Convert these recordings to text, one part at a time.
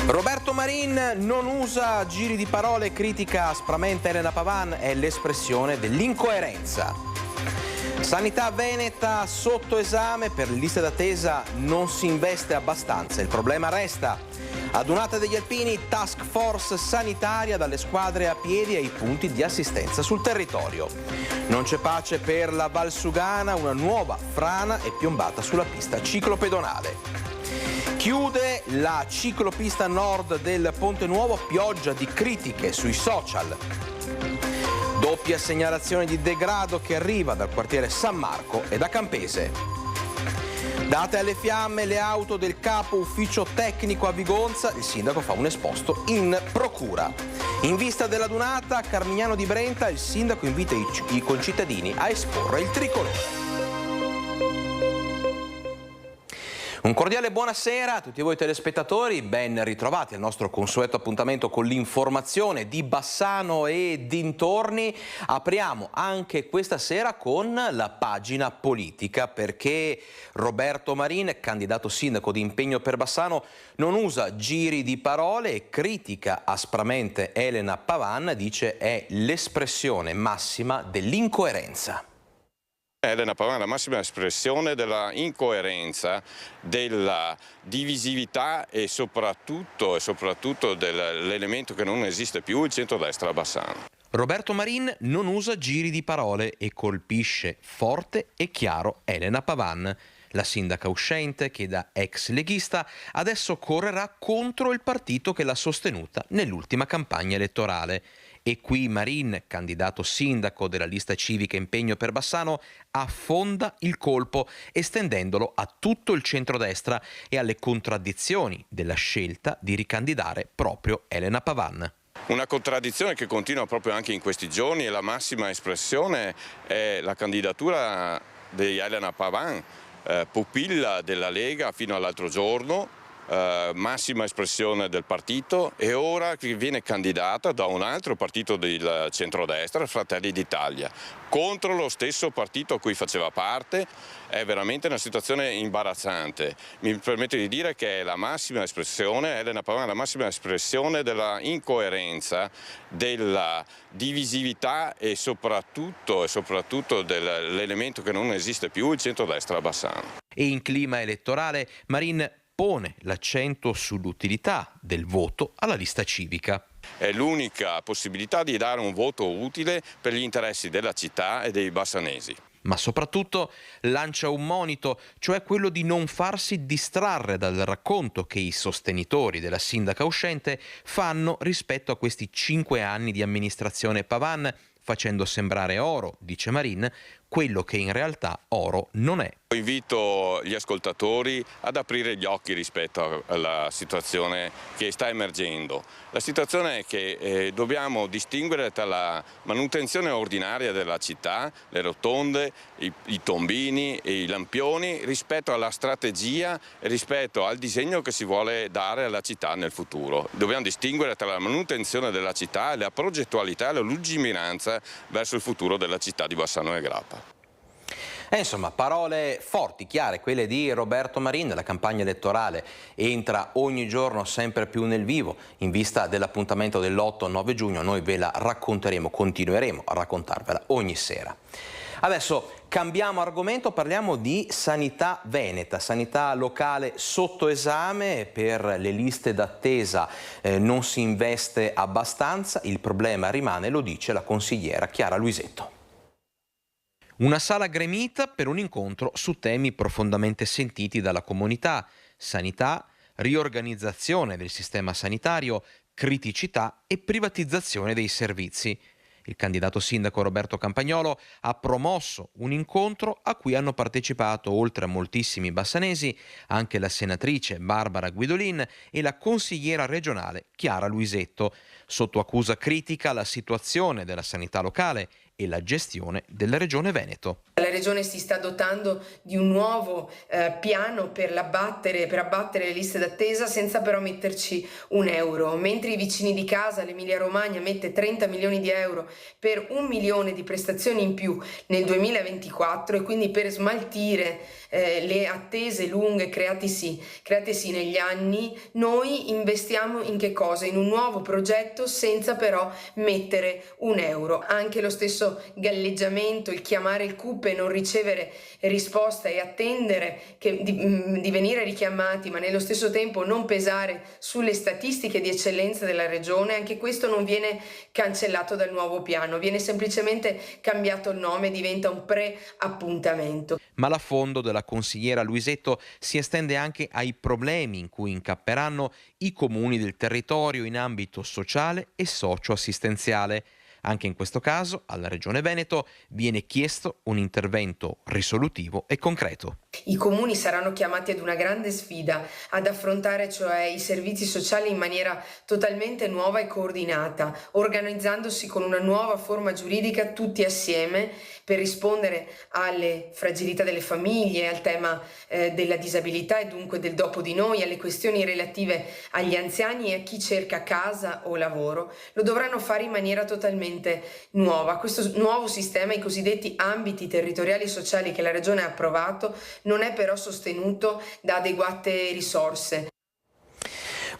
Roberto Marin non usa giri di parole, critica aspramente Elena Pavan, è l'espressione dell'incoerenza. Sanità veneta sotto esame, per le liste d'attesa non si investe abbastanza, il problema resta. Adunata degli alpini, task force sanitaria dalle squadre a piedi ai punti di assistenza sul territorio. Non c'è pace per la Valsugana, una nuova frana è piombata sulla pista ciclopedonale. Chiude la ciclopista nord del Ponte Nuovo, pioggia di critiche sui social. Doppia segnalazione di degrado che arriva dal quartiere San Marco e da Campese. Date alle fiamme le auto del capo ufficio tecnico a Vigonza, il sindaco fa un esposto in procura. In vista della dunata, a Carmignano di Brenta, il sindaco invita i concittadini a esporre il tricolore. Un cordiale buonasera a tutti voi telespettatori, ben ritrovati al nostro consueto appuntamento con l'informazione di Bassano e dintorni. Apriamo anche questa sera con la pagina politica, perché Roberto Marin, candidato sindaco di Impegno per Bassano, non usa giri di parole e critica aspramente Elena Pavan, dice è l'espressione massima dell'incoerenza. Elena Pavan è la massima espressione della incoerenza, della divisività e soprattutto dell'elemento che non esiste più, il centrodestra a Bassano. Roberto Marin non usa giri di parole e colpisce forte e chiaro Elena Pavan, la sindaca uscente che da ex leghista adesso correrà contro il partito che l'ha sostenuta nell'ultima campagna elettorale. E qui Marin, candidato sindaco della lista civica Impegno per Bassano, affonda il colpo estendendolo a tutto il centrodestra e alle contraddizioni della scelta di ricandidare proprio Elena Pavan. Una contraddizione che continua proprio anche in questi giorni e la massima espressione è la candidatura di Elena Pavan, pupilla della Lega fino all'altro giorno, massima espressione del partito, e ora che viene candidata da un altro partito del centrodestra, Fratelli d'Italia, contro lo stesso partito a cui faceva parte. È veramente una situazione imbarazzante. Mi permetto di dire che è la massima espressione, Elena Pavan è la massima espressione della incoerenza, della divisività e soprattutto dell'elemento che non esiste più, il centrodestra a Bassano. E in clima elettorale Marin pone l'accento sull'utilità del voto alla lista civica. È l'unica possibilità di dare un voto utile per gli interessi della città e dei bassanesi. Ma soprattutto lancia un monito, cioè quello di non farsi distrarre dal racconto che i sostenitori della sindaca uscente fanno rispetto a questi 5 anni di amministrazione Pavan, facendo sembrare oro, dice Marin, quello che in realtà oro non è. Invito gli ascoltatori ad aprire gli occhi rispetto alla situazione che sta emergendo. La situazione è che dobbiamo distinguere tra la manutenzione ordinaria della città, le rotonde, i tombini e i lampioni, rispetto alla strategia e rispetto al disegno che si vuole dare alla città nel futuro. Dobbiamo distinguere tra la manutenzione della città e la progettualità e la lungimiranza verso il futuro della città di Bassano e Grappa. Insomma, parole forti, chiare, quelle di Roberto Marin. La campagna elettorale entra ogni giorno sempre più nel vivo. In vista dell'appuntamento dell'8-9 giugno noi ve la racconteremo, continueremo a raccontarvela ogni sera. Adesso cambiamo argomento, parliamo di sanità veneta, sanità locale sotto esame, per le liste d'attesa non si investe abbastanza, il problema rimane, lo dice la consigliera Chiara Luisetto. Una sala gremita per un incontro su temi profondamente sentiti dalla comunità: sanità, riorganizzazione del sistema sanitario, criticità e privatizzazione dei servizi. Il candidato sindaco Roberto Campagnolo ha promosso un incontro a cui hanno partecipato, oltre a moltissimi bassanesi, anche la senatrice Barbara Guidolin e la consigliera regionale Chiara Luisetto. Sotto accusa critica la situazione della sanità locale e la gestione della Regione Veneto. La Regione si sta dotando di un nuovo piano per abbattere le liste d'attesa senza però metterci un euro, mentre i vicini di casa, l'Emilia Romagna, mette 30 milioni di euro per 1 milione di prestazioni in più nel 2024 e quindi per smaltire le attese lunghe createsi negli anni. Noi investiamo in che cosa? In un nuovo progetto senza però mettere un euro. Anche lo stesso galleggiamento, il chiamare il CUP e non ricevere risposta e attendere di venire richiamati, ma nello stesso tempo non pesare sulle statistiche di eccellenza della Regione, anche questo non viene cancellato dal nuovo piano, viene semplicemente cambiato il nome, diventa un pre-appuntamento. Ma l'affondo della consigliera Luisetto si estende anche ai problemi in cui incapperanno i comuni del territorio in ambito sociale e socio-assistenziale. Anche in questo caso, alla Regione Veneto viene chiesto un intervento risolutivo e concreto. I comuni saranno chiamati ad una grande sfida, ad affrontare cioè i servizi sociali in maniera totalmente nuova e coordinata, organizzandosi con una nuova forma giuridica tutti assieme per rispondere alle fragilità delle famiglie, al tema della disabilità e dunque del dopo di noi, alle questioni relative agli anziani e a chi cerca casa o lavoro. Lo dovranno fare in maniera totalmente nuova. Questo nuovo sistema, i cosiddetti ambiti territoriali sociali che la Regione ha approvato, non è però sostenuto da adeguate risorse.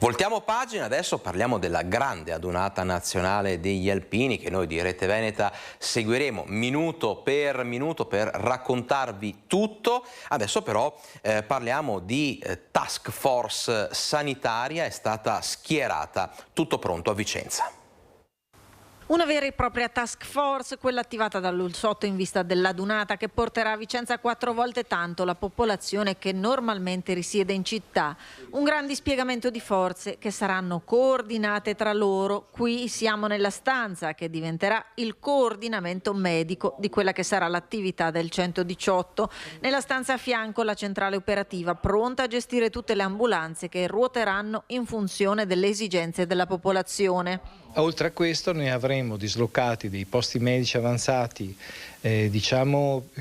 Voltiamo pagina, adesso parliamo della grande adunata nazionale degli alpini che noi di Rete Veneta seguiremo minuto per raccontarvi tutto. Adesso però parliamo di task force sanitaria, è stata schierata, tutto pronto a Vicenza. Una vera e propria task force, quella attivata dall'Ulsotto in vista dell'adunata che porterà a Vicenza 4 volte tanto la popolazione che normalmente risiede in città. Un gran dispiegamento di forze che saranno coordinate tra loro. Qui siamo nella stanza che diventerà il coordinamento medico di quella che sarà l'attività del 118. Nella stanza a fianco la centrale operativa pronta a gestire tutte le ambulanze che ruoteranno in funzione delle esigenze della popolazione. Oltre a questo ne avremo dislocati dei posti medici avanzati,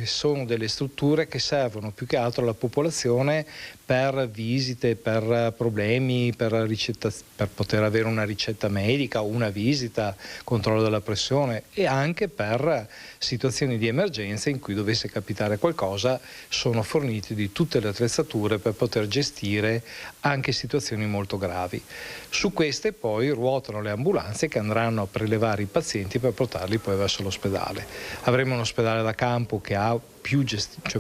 sono delle strutture che servono più che altro alla popolazione per visite, per problemi, per poter avere una ricetta medica o una visita, controllo della pressione e anche per situazioni di emergenza in cui dovesse capitare qualcosa, sono forniti di tutte le attrezzature per poter gestire anche situazioni molto gravi. Su queste poi ruotano le ambulanze che andranno a prelevare i pazienti per portarli poi verso l'ospedale. Avremo un ospedale da campo che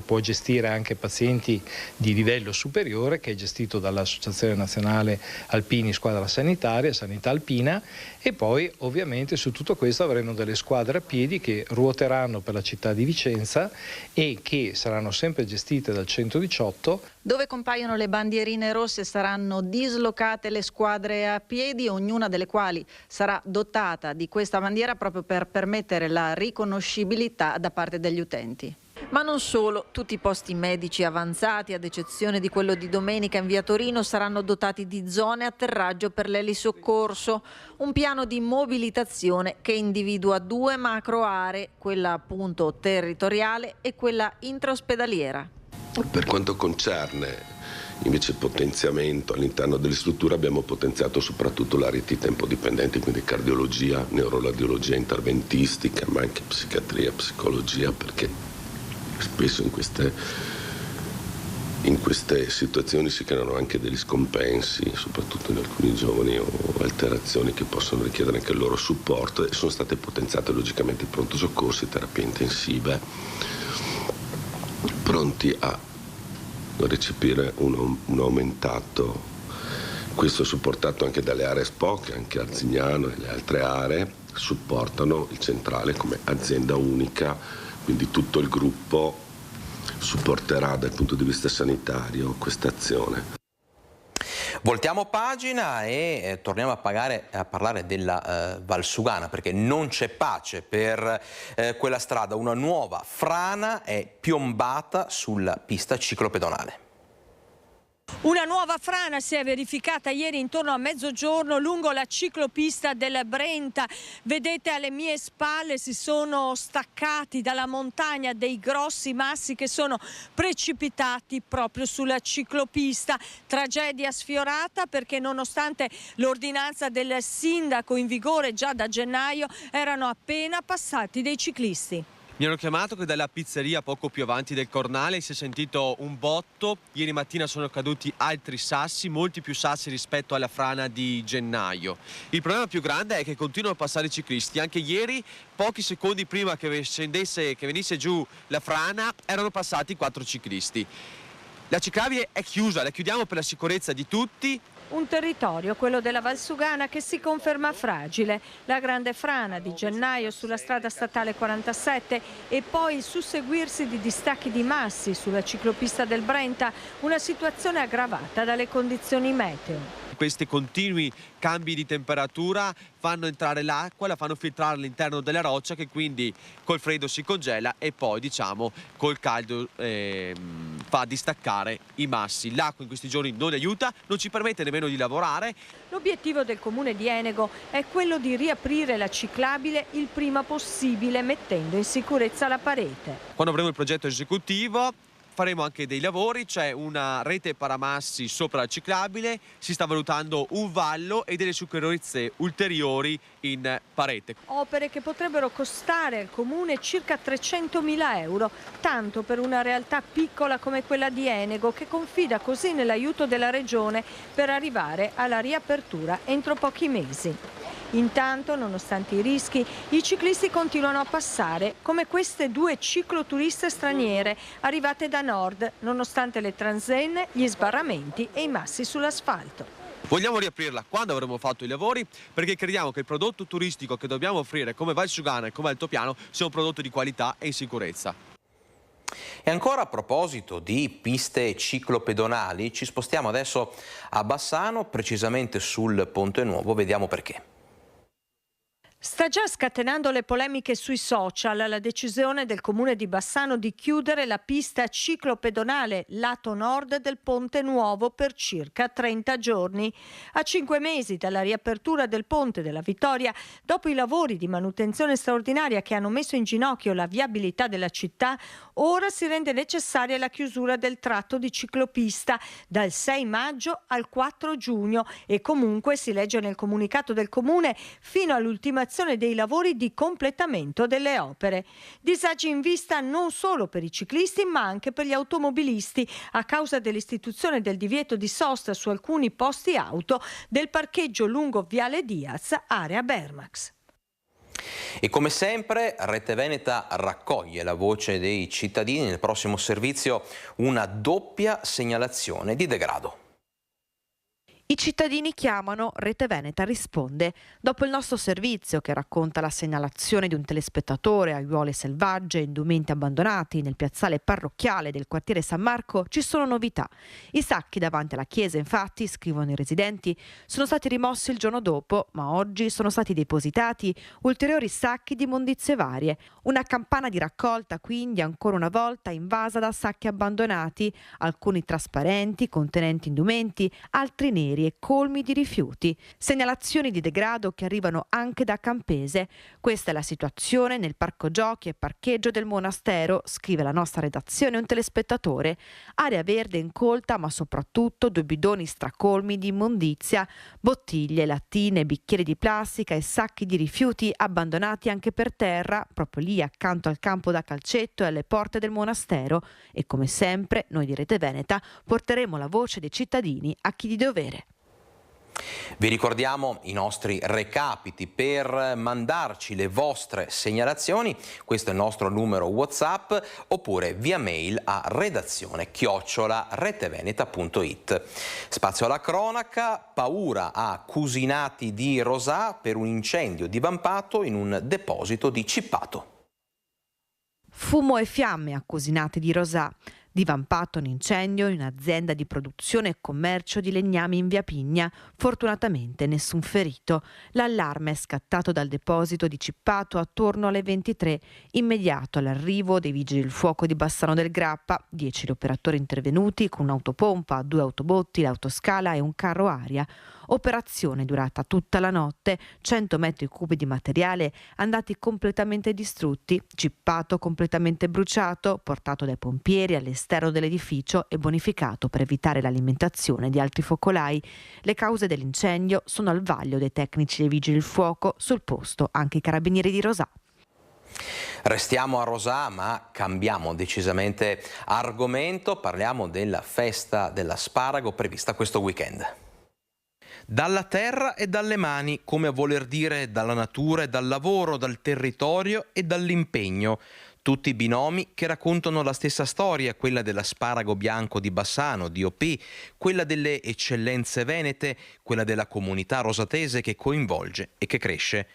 può gestire anche pazienti di livello superiore, che è gestito dall'Associazione Nazionale Alpini Squadra Sanitaria, Sanità Alpina, e poi ovviamente su tutto questo avremo delle squadre a piedi che ruoteranno per la città di Vicenza e che saranno sempre gestite dal 118. Dove compaiono le bandierine rosse saranno dislocate le squadre a piedi, ognuna delle quali sarà dotata di questa bandiera proprio per permettere la riconoscibilità da parte degli utenti. Ma non solo, tutti i posti medici avanzati, ad eccezione di quello di domenica in via Torino, saranno dotati di zone atterraggio per l'elisoccorso, un piano di mobilitazione che individua 2 macro aree, quella appunto territoriale e quella intraospedaliera. Per quanto concerne invece il potenziamento all'interno delle strutture, abbiamo potenziato soprattutto la rete tempo dipendenti, quindi cardiologia, neuroradiologia interventistica, ma anche psichiatria, psicologia, perché spesso in queste situazioni si creano anche degli scompensi, soprattutto in alcuni giovani, o alterazioni che possono richiedere anche il loro supporto, e sono state potenziate logicamente i pronto soccorsi, terapie intensive, pronti a recepire un aumentato. Questo è supportato anche dalle aree SPO, che anche Arzignano e le altre aree supportano il centrale come azienda unica, quindi tutto il gruppo supporterà dal punto di vista sanitario questa azione. Voltiamo pagina e torniamo a parlare della Valsugana, perché non c'è pace per quella strada. Una nuova frana è piombata sulla pista ciclopedonale. Una nuova frana si è verificata ieri intorno a mezzogiorno lungo la ciclopista del Brenta. Vedete alle mie spalle si sono staccati dalla montagna dei grossi massi che sono precipitati proprio sulla ciclopista. Tragedia sfiorata perché nonostante l'ordinanza del sindaco in vigore già da gennaio erano appena passati dei ciclisti. Mi hanno chiamato che dalla pizzeria poco più avanti del Cornale si è sentito un botto. Ieri mattina sono caduti altri sassi, molti più sassi rispetto alla frana di gennaio. Il problema più grande è che continuano a passare i ciclisti. Anche ieri, pochi secondi prima che venisse giù la frana, erano passati 4 ciclisti. La ciclabile è chiusa, la chiudiamo per la sicurezza di tutti. Un territorio, quello della Valsugana, che si conferma fragile. La grande frana di gennaio sulla strada statale 47 e poi il susseguirsi di distacchi di massi sulla ciclopista del Brenta, una situazione aggravata dalle condizioni meteo. Questi continui cambi di temperatura fanno entrare l'acqua, la fanno filtrare all'interno della roccia che quindi col freddo si congela e poi col caldo fa distaccare i massi. L'acqua in questi giorni non aiuta, non ci permette nemmeno di lavorare. L'obiettivo del comune di Enego è quello di riaprire la ciclabile il prima possibile mettendo in sicurezza la parete. Quando avremo il progetto esecutivo faremo anche dei lavori, c'è una rete paramassi sopra la ciclabile, si sta valutando un vallo e delle sicurezze ulteriori in parete. Opere che potrebbero costare al comune circa 300.000 euro, tanto per una realtà piccola come quella di Enego che confida così nell'aiuto della regione per arrivare alla riapertura entro pochi mesi. Intanto, nonostante i rischi, i ciclisti continuano a passare, come queste 2 cicloturiste straniere arrivate da nord, nonostante le transenne, gli sbarramenti e i massi sull'asfalto. Vogliamo riaprirla quando avremo fatto i lavori perché crediamo che il prodotto turistico che dobbiamo offrire come Valsugana e come Altopiano sia un prodotto di qualità e in sicurezza. E ancora a proposito di piste ciclopedonali, ci spostiamo adesso a Bassano, precisamente sul Ponte Nuovo, vediamo perché. Sta già scatenando le polemiche sui social la decisione del comune di Bassano di chiudere la pista ciclopedonale lato nord del Ponte Nuovo per circa 30 giorni. A 5 mesi dalla riapertura del Ponte della Vittoria, dopo i lavori di manutenzione straordinaria che hanno messo in ginocchio la viabilità della città, ora si rende necessaria la chiusura del tratto di ciclopista dal 6 maggio al 4 giugno e comunque, si legge nel comunicato del comune, fino all'ultimazione dei lavori di completamento delle opere. Disagi in vista non solo per i ciclisti ma anche per gli automobilisti a causa dell'istituzione del divieto di sosta su alcuni posti auto del parcheggio lungo Viale Diaz, area Bermax. E come sempre Rete Veneta raccoglie la voce dei cittadini. Nel prossimo servizio una doppia segnalazione di degrado. I cittadini chiamano, Rete Veneta risponde. Dopo il nostro servizio che racconta la segnalazione di un telespettatore a aiuole selvagge e indumenti abbandonati nel piazzale parrocchiale del quartiere San Marco, ci sono novità. I sacchi davanti alla chiesa, infatti, scrivono i residenti, sono stati rimossi il giorno dopo, ma oggi sono stati depositati ulteriori sacchi di immondizie varie. Una campana di raccolta, quindi, ancora una volta invasa da sacchi abbandonati, alcuni trasparenti, contenenti indumenti, altri neri e colmi di rifiuti. Segnalazioni di degrado che arrivano anche da Campese. Questa è la situazione nel parco giochi e parcheggio del monastero, scrive la nostra redazione un telespettatore. Area verde incolta, ma soprattutto 2 bidoni stracolmi di immondizia, bottiglie, lattine, bicchieri di plastica e sacchi di rifiuti abbandonati anche per terra, proprio lì accanto al campo da calcetto e alle porte del monastero. E come sempre, noi di Rete Veneta porteremo la voce dei cittadini a chi di dovere. Vi ricordiamo i nostri recapiti per mandarci le vostre segnalazioni. Questo è il nostro numero WhatsApp oppure via mail a redazione@reteveneta.it. Spazio alla cronaca, paura a Cusinati di Rosà per un incendio divampato in un deposito di Cippato. Fumo e fiamme a Cusinati di Rosà. Divampato un incendio in un'azienda di produzione e commercio di legnami in via Pigna. Fortunatamente nessun ferito. L'allarme è scattato dal deposito di Cippato attorno alle 23, immediato all'arrivo dei vigili del fuoco di Bassano del Grappa. 10 gli operatori intervenuti con un'autopompa, 2 autobotti, l'autoscala e un carro aria. Operazione durata tutta la notte, 100 metri cubi di materiale andati completamente distrutti, Cippato completamente bruciato, portato dai pompieri all'esterno dell'edificio e bonificato per evitare l'alimentazione di altri focolai. Le cause dell'incendio sono al vaglio dei tecnici dei vigili del fuoco, sul posto anche i carabinieri di Rosà. Restiamo a Rosà, ma cambiamo decisamente argomento, parliamo della festa dell'asparago prevista questo weekend. Dalla terra e dalle mani, come a voler dire dalla natura e dal lavoro, dal territorio e dall'impegno. Tutti i binomi che raccontano la stessa storia, quella dell'asparago bianco di Bassano, DOP, quella delle eccellenze venete, quella della comunità rosatese che coinvolge e che cresce.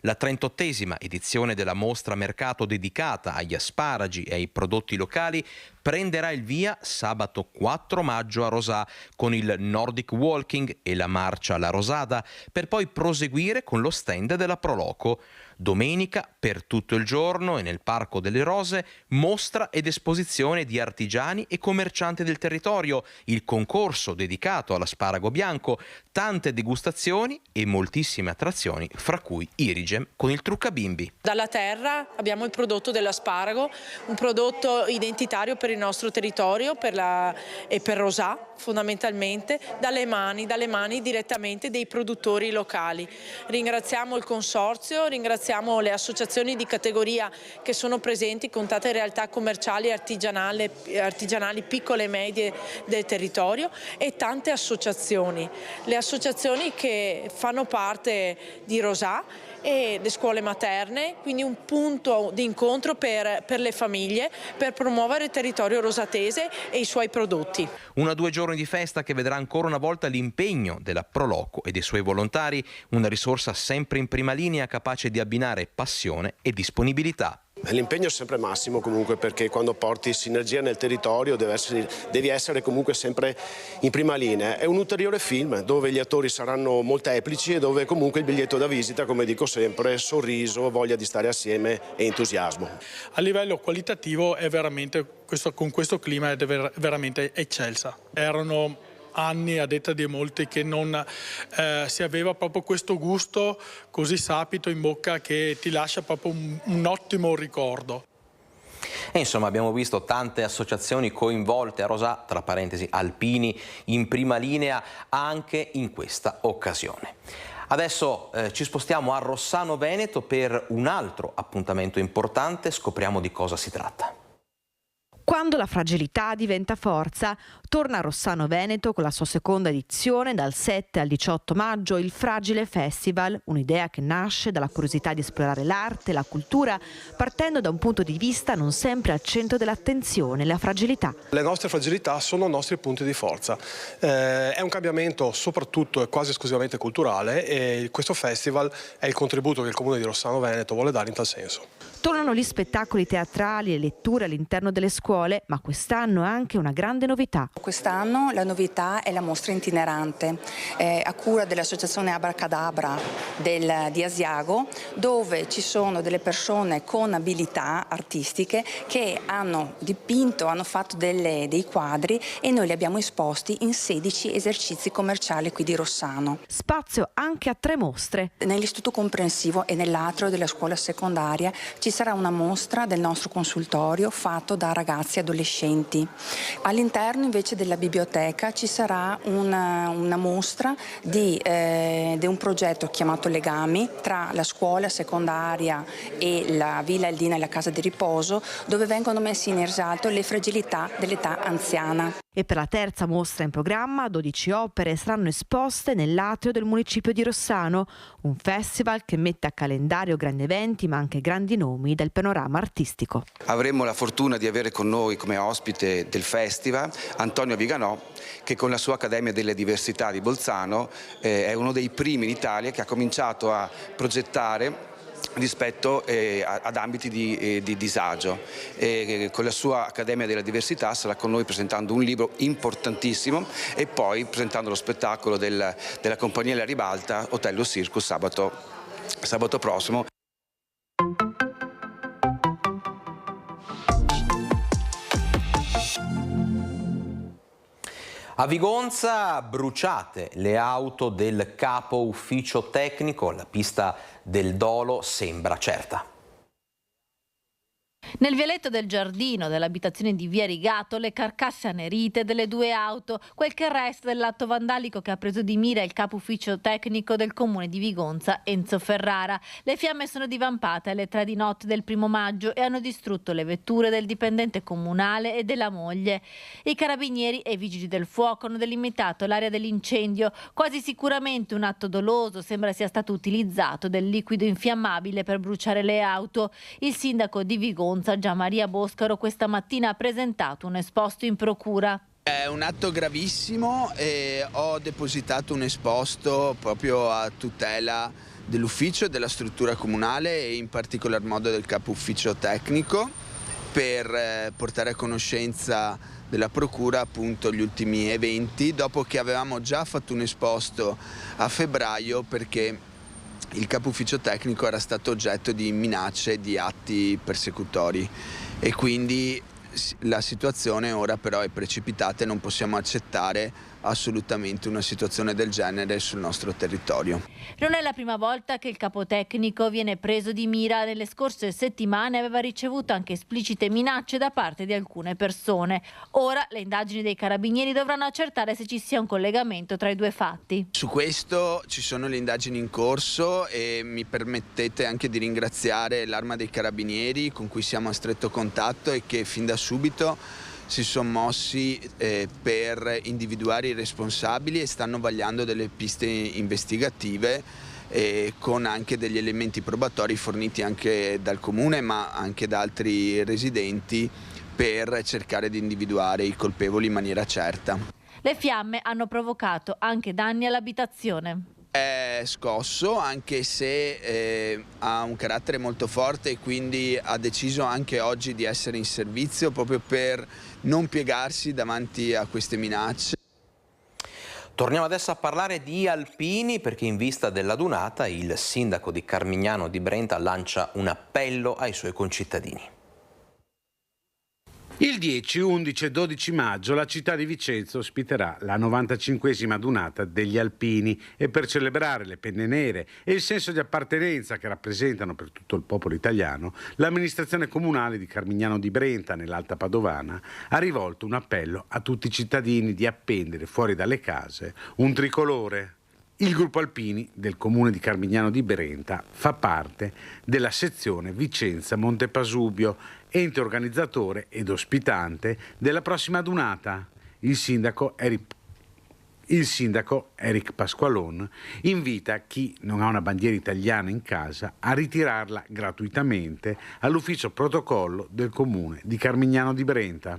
La 38esima edizione della mostra mercato dedicata agli asparagi e ai prodotti locali prenderà il via sabato 4 maggio a Rosà con il Nordic Walking e la marcia alla Rosada, per poi proseguire con lo stand della Proloco. Domenica, per tutto il giorno e nel Parco delle Rose, mostra ed esposizione di artigiani e commercianti del territorio, il concorso dedicato all'asparago bianco, tante degustazioni e moltissime attrazioni, fra cui Irigem con il truccabimbi. Dalla terra abbiamo il prodotto dell'asparago, un prodotto identitario per il nostro territorio e per Rosà fondamentalmente, dalle mani direttamente dei produttori locali. Ringraziamo il consorzio, ringraziamo le associazioni di categoria che sono presenti con tante realtà commerciali e artigianali piccole e medie del territorio e tante associazioni. Le associazioni che fanno parte di Rosà e le scuole materne, quindi un punto di incontro per le famiglie, per promuovere il territorio rosatese e i suoi prodotti. 1 o 2 giorni di festa che vedrà ancora una volta l'impegno della Proloco e dei suoi volontari, una risorsa sempre in prima linea capace di abbinare passione e disponibilità. L'impegno è sempre massimo comunque, perché quando porti sinergia nel territorio devi essere comunque sempre in prima linea. È un ulteriore film dove gli attori saranno molteplici e dove comunque il biglietto da visita, come dico sempre, sorriso, voglia di stare assieme e entusiasmo. A livello qualitativo è veramente, con questo clima è veramente eccelsa. Erano anni, a detta di molti, che non si aveva proprio questo gusto così sapido in bocca che ti lascia proprio un ottimo ricordo. E insomma abbiamo visto tante associazioni coinvolte a Rosà, tra parentesi alpini, in prima linea anche in questa occasione. Adesso ci spostiamo a Rossano Veneto per un altro appuntamento importante, scopriamo di cosa si tratta. Quando la fragilità diventa forza, torna a Rossano Veneto con la sua seconda edizione dal 7 al 18 maggio il Fragile Festival, un'idea che nasce dalla curiosità di esplorare l'arte e la cultura, partendo da un punto di vista non sempre al centro dell'attenzione, la fragilità. Le nostre fragilità sono i nostri punti di forza. È un cambiamento soprattutto e quasi esclusivamente culturale e questo festival è il contributo che il Comune di Rossano Veneto vuole dare in tal senso. Tornano gli spettacoli teatrali e letture all'interno delle scuole, ma quest'anno anche una grande novità. Quest'anno la novità è la mostra itinerante a cura dell'associazione Abracadabra di Asiago, dove ci sono delle persone con abilità artistiche che hanno dipinto, hanno fatto dei quadri e noi li abbiamo esposti in 16 esercizi commerciali qui di Rossano. Spazio anche a 3 mostre. Nell'istituto comprensivo e nell'atrio della scuola secondaria ci sarà una mostra del nostro consultorio fatto da ragazzi e adolescenti. All'interno invece della biblioteca ci sarà una mostra di un progetto chiamato Legami tra la scuola secondaria e la Villa Eldina e la Casa di Riposo, dove vengono messi in risalto le fragilità dell'età anziana. E per la terza mostra in programma 12 opere saranno esposte nell'atrio del municipio di Rossano, un festival che mette a calendario grandi eventi ma anche grandi nomi del panorama artistico. Avremo la fortuna di avere con noi come ospite del festival Antonio Viganò, che con la sua Accademia delle Diversità di Bolzano è uno dei primi in Italia che ha cominciato a progettare rispetto ad ambiti di disagio. Con la sua Accademia della Diversità sarà con noi presentando un libro importantissimo e poi presentando lo spettacolo della compagnia La Ribalta, Otello Circus, sabato prossimo. A Vigonza bruciate le auto del capo ufficio tecnico, la pista del dolo sembra certa. Nel vialetto del giardino dell'abitazione di Via Rigato le carcasse annerite delle 2 auto, quel che resta dell'atto vandalico che ha preso di mira il capo ufficio tecnico del comune di Vigonza, Enzo Ferrara. Le fiamme sono divampate alle 3 di notte del 1° maggio e hanno distrutto le vetture del dipendente comunale e della moglie. I carabinieri e i vigili del fuoco hanno delimitato l'area dell'incendio. Quasi sicuramente un atto doloso, sembra sia stato utilizzato del liquido infiammabile per bruciare le auto. Il sindaco di Vigonza, Gianmaria Boscaro, questa mattina ha presentato un esposto in procura. È un atto gravissimo e ho depositato un esposto proprio a tutela dell'ufficio e della struttura comunale e in particolar modo del capo ufficio tecnico per portare a conoscenza della procura appunto gli ultimi eventi, dopo che avevamo già fatto un esposto a febbraio perché il capo ufficio tecnico era stato oggetto di minacce e di atti persecutori e quindi la situazione ora però è precipitata e non possiamo accettare assolutamente una situazione del genere sul nostro territorio. Non è la prima volta che il capotecnico viene preso di mira. Nelle scorse settimane aveva ricevuto anche esplicite minacce da parte di alcune persone. Ora le indagini dei carabinieri dovranno accertare se ci sia un collegamento tra i 2 fatti. Su questo ci sono le indagini in corso e mi permettete anche di ringraziare l'Arma dei Carabinieri con cui siamo a stretto contatto e che fin da subito si sono mossi per individuare i responsabili e stanno vagliando delle piste investigative con anche degli elementi probatori forniti anche dal comune ma anche da altri residenti per cercare di individuare i colpevoli in maniera certa. Le fiamme hanno provocato anche danni all'abitazione. È scosso anche se ha un carattere molto forte e quindi ha deciso anche oggi di essere in servizio proprio per non piegarsi davanti a queste minacce. Torniamo adesso a parlare di alpini perché in vista della dunata il sindaco di Carmignano di Brenta lancia un appello ai suoi concittadini. Il 10, 11 e 12 maggio la città di Vicenza ospiterà la 95esima dunata degli alpini e per celebrare le penne nere e il senso di appartenenza che rappresentano per tutto il popolo italiano, l'amministrazione comunale di Carmignano di Brenta, nell'Alta Padovana, ha rivolto un appello a tutti i cittadini di appendere fuori dalle case un tricolore. Il gruppo alpini del comune di Carmignano di Brenta fa parte della sezione Vicenza Montepasubio, ente organizzatore ed ospitante della prossima dunata. Il sindaco Eric Pasqualon invita chi non ha una bandiera italiana in casa a ritirarla gratuitamente all'ufficio protocollo del comune di Carmignano di Brenta.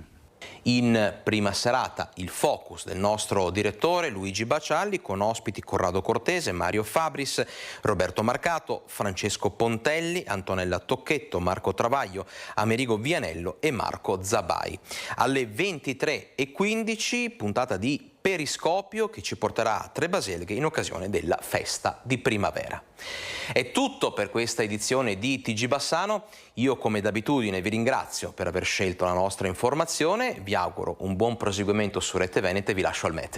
In prima serata il focus del nostro direttore Luigi Bacialli con ospiti Corrado Cortese, Mario Fabris, Roberto Marcato, Francesco Pontelli, Antonella Tocchetto, Marco Travaglio, Amerigo Vianello e Marco Zabai. Alle 23:15 puntata di Periscopio che ci porterà a Trebaselghe in occasione della festa di primavera. È tutto per questa edizione di TG Bassano. Io come d'abitudine vi ringrazio per aver scelto la nostra informazione, vi auguro un buon proseguimento su Rete Veneta e vi lascio al meteo.